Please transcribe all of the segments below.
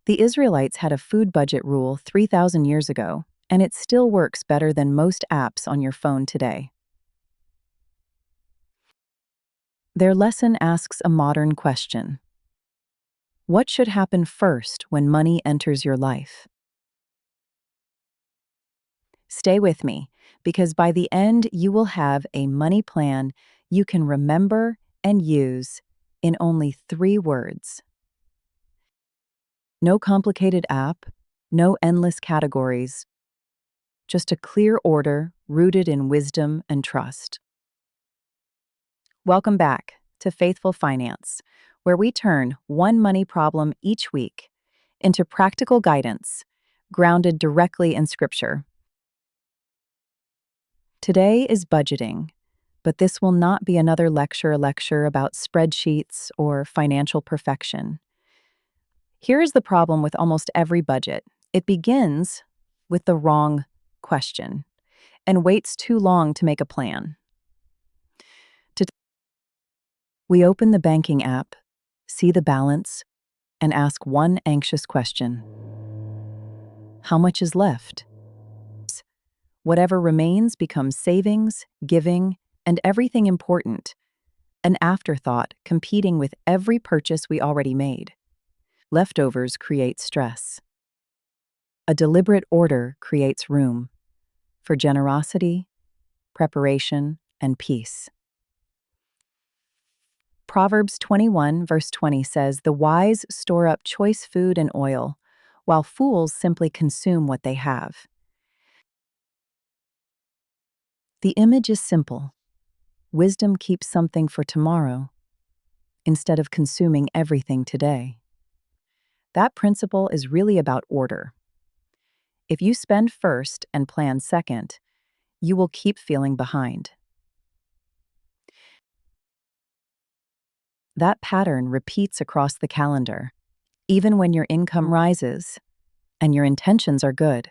The Israelites had a food budget rule 3,000 years ago, and it still works better than most apps on your phone today. Their lesson asks a modern question. What should happen first when money enters your life? Stay with me, because by the end, you will have a money plan you can remember and use in only 3 words. No complicated app, no endless categories, just a clear order rooted in wisdom and trust. Welcome back to Faithful Finance, where we turn one money problem each week into practical guidance grounded directly in Scripture. Today is budgeting, but this will not be another lecture about spreadsheets or financial perfection. Here is the problem with almost every budget. It begins with the wrong question and waits too long to make a plan. We open the banking app, see the balance, and ask one anxious question. How much is left? Whatever remains becomes savings, giving, and everything important, an afterthought competing with every purchase we already made. Leftovers create stress. A deliberate order creates room for generosity, preparation, and peace. Proverbs 21, verse 20 says, "The wise store up choice food and oil, while fools simply consume what they have." The image is simple. Wisdom keeps something for tomorrow instead of consuming everything today. That principle is really about order. If you spend first and plan second, you will keep feeling behind. That pattern repeats across the calendar, even when your income rises and your intentions are good.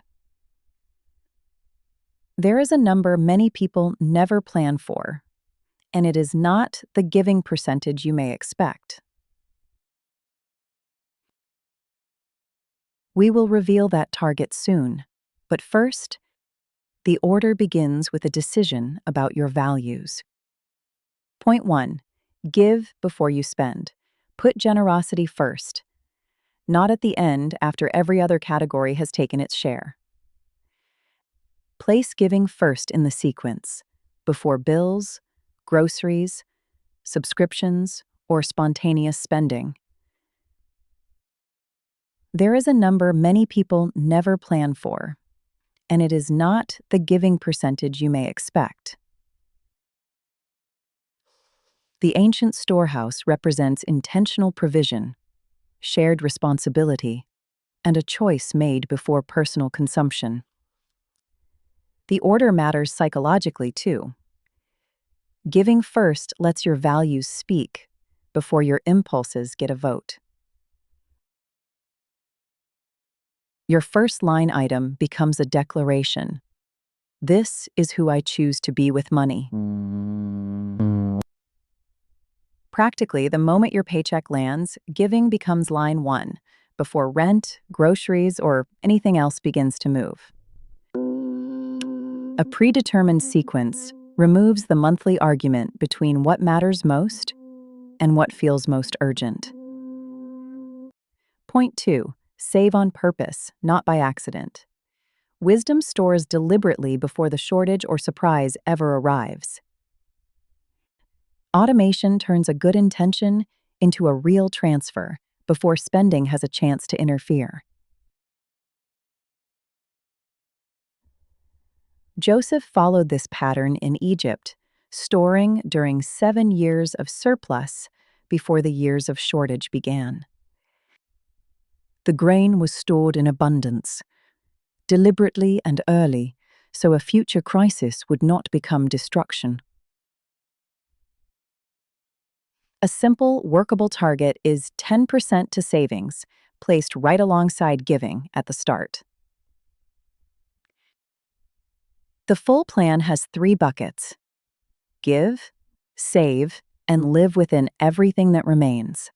There is a number many people never plan for, and it is not the giving percentage you may expect. We will reveal that target soon, but first, the order begins with a decision about your values. Point 1. Give before you spend. Put generosity first, not at the end after every other category has taken its share. Place giving first in the sequence, before bills, groceries, subscriptions, or spontaneous spending. There is a number many people never plan for, and it is not the giving percentage you may expect. The ancient storehouse represents intentional provision, shared responsibility, and a choice made before personal consumption. The order matters psychologically, too. Giving first lets your values speak before your impulses get a vote. Your first line item becomes a declaration. This is who I choose to be with money. Practically, the moment your paycheck lands, giving becomes line 1, before rent, groceries, or anything else begins to move. A predetermined sequence removes the monthly argument between what matters most and what feels most urgent. Point 2. Save on purpose, not by accident. Wisdom stores deliberately before the shortage or surprise ever arrives. Automation turns a good intention into a real transfer before spending has a chance to interfere. Joseph followed this pattern in Egypt, storing during 7 years of surplus before the years of shortage began. The grain was stored in abundance, deliberately and early, so a future crisis would not become destruction. A simple, workable target is 10% to savings, placed right alongside giving at the start. The full plan has 3 buckets: give, save, and live within everything that remains.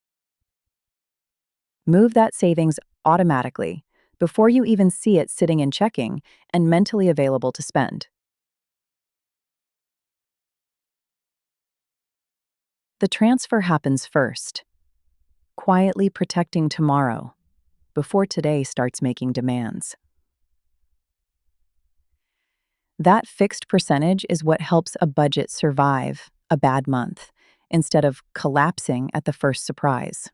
Move that savings automatically before you even see it sitting in checking and mentally available to spend. The transfer happens first, quietly protecting tomorrow before today starts making demands. That fixed percentage is what helps a budget survive a bad month instead of collapsing at the first surprise.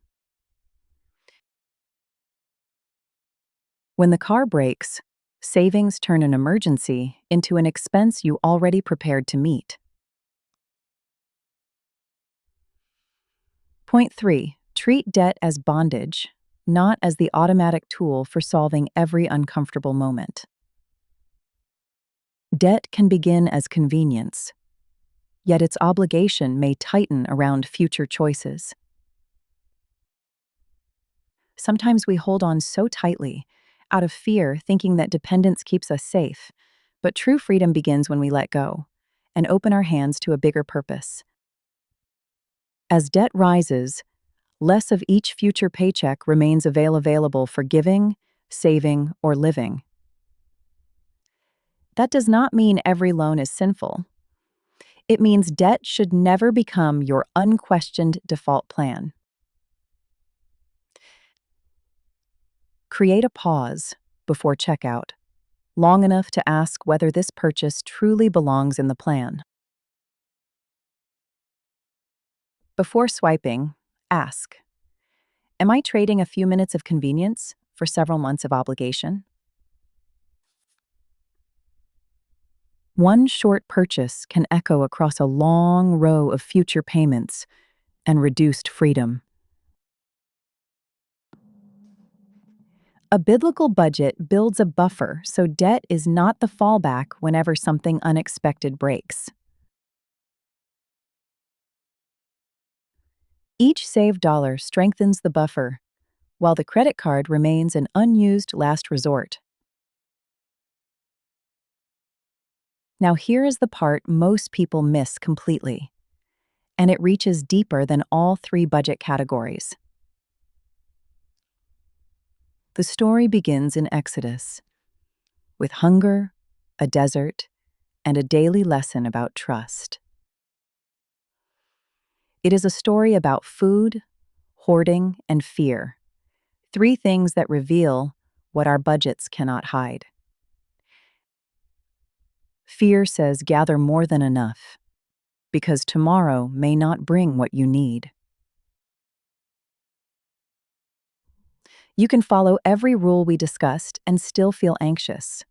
When the car breaks, savings turn an emergency into an expense you already prepared to meet. Point 3. Treat debt as bondage, not as the automatic tool for solving every uncomfortable moment. Debt can begin as convenience, yet its obligation may tighten around future choices. Sometimes we hold on so tightly, out of fear, thinking that dependence keeps us safe. But true freedom begins when we let go and open our hands to a bigger purpose. As debt rises, less of each future paycheck remains available for giving, saving, or living. That does not mean every loan is sinful. It means debt should never become your unquestioned default plan. Create a pause before checkout, long enough to ask whether this purchase truly belongs in the plan. Before swiping, ask, am I trading a few minutes of convenience for several months of obligation? One short purchase can echo across a long row of future payments and reduced freedom. A biblical budget builds a buffer so debt is not the fallback whenever something unexpected breaks. Each saved dollar strengthens the buffer, while the credit card remains an unused last resort. Now, here is the part most people miss completely, and it reaches deeper than all three budget categories. The story begins in Exodus, with hunger, a desert, and a daily lesson about trust. It is a story about food, hoarding, and fear, three things that reveal what our budgets cannot hide. Fear says gather more than enough, because tomorrow may not bring what you need. You can follow every rule we discussed and still feel anxious,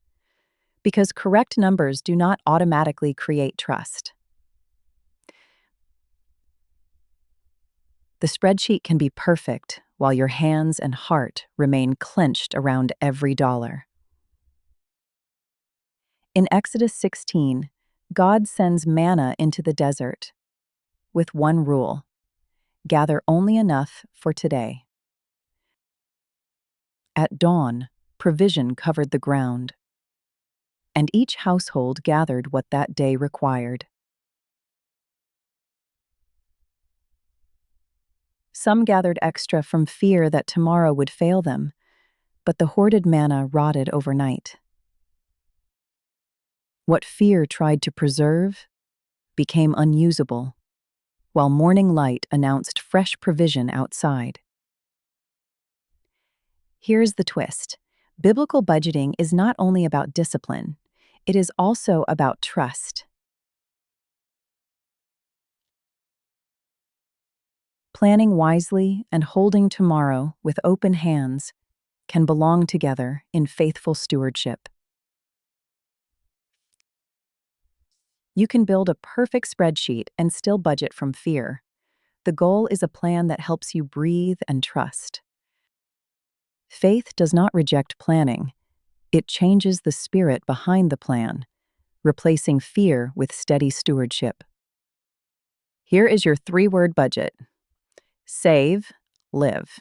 because correct numbers do not automatically create trust. The spreadsheet can be perfect while your hands and heart remain clenched around every dollar. In Exodus 16, God sends manna into the desert with one rule: gather only enough for today. At dawn, provision covered the ground, and each household gathered what that day required. Some gathered extra from fear that tomorrow would fail them, but the hoarded manna rotted overnight. What fear tried to preserve became unusable, while morning light announced fresh provision outside. Here's the twist. Biblical budgeting is not only about discipline, it is also about trust. Planning wisely and holding tomorrow with open hands can belong together in faithful stewardship. You can build a perfect spreadsheet and still budget from fear. The goal is a plan that helps you breathe and trust. Faith does not reject planning. It changes the spirit behind the plan, replacing fear with steady stewardship. Here is your three-word budget. Save, live.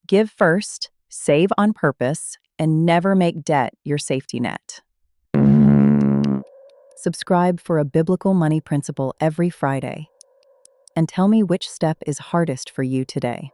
Give first, save on purpose, and never make debt your safety net. Subscribe for a biblical money principle every Friday, and tell me which step is hardest for you today.